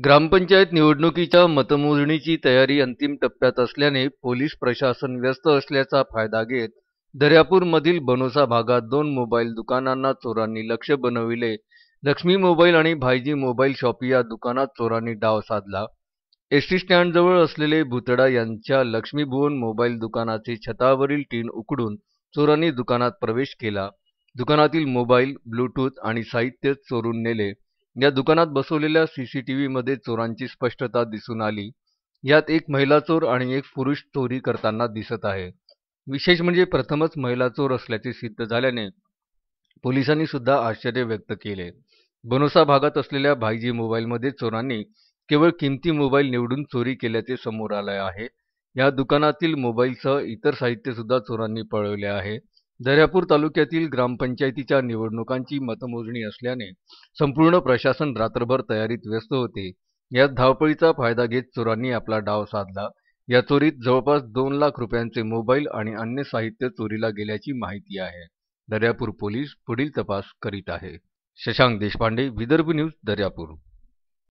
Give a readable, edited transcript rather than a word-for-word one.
ग्रामपंचायत निवडणुकीच्या मतमोजणीची तयारी अंतिम टप्प्यात असल्याने पोलीस प्रशासन व्यस्त असल्याचा फायदा घेत दर्यापूरमधील बनोसा भागात 2 मोबाईल दुकानांना चोरांनी लक्ष्य बनविले. लक्ष्मी मोबाईल आणि भाईजी मोबाईल शॉप या दुकानात चोरांनी डाव साधला. एसटी स्टँडजवळ असलेले भुतडा यांच्या लक्ष्मीभुवन मोबाईल दुकानाचे छतावरील टीन उखडून चोरांनी दुकानात प्रवेश केला. दुकानातील मोबाईल, ब्लूटूथ आणि साहित्य चोरून नेले. या दुकानात बसवलेल्या सीसीटीव्हीमध्ये चोरांची स्पष्टता दिसून आली. यात एक महिला चोर आणि एक पुरुष चोरी करताना दिसत आहे. विशेष म्हणजे प्रथमच महिला चोर असल्याचे सिद्ध झाल्याने पोलिसांनी सुद्धा आश्चर्य व्यक्त केले. बनोसा भागात असलेल्या भाईजी मोबाईलमध्ये चोरांनी केवळ किमती मोबाईल निवडून चोरी केल्याचे समोर आले आहे. या दुकानातील मोबाईलसह इतर साहित्य सुद्धा चोरांनी पळवले आहे. दर्यापूर तालुक्यातील ग्रामपंचायतीच्या निवडणुकांची मतमोजणी असल्याने संपूर्ण प्रशासन रात्रभर तयारीत व्यस्त होते. यात धावपळीचा फायदा घेत चोरांनी आपला डाव साधला. या चोरीत जवळपास 2 लाख रुपयांचे मोबाईल आणि अन्य साहित्य चोरीला गेल्याची माहिती आहे. दर्यापूर पोलीस पुढील तपास करीत आहे. शशांक देशपांडे, विदर्भ न्यूज, दर्यापूर.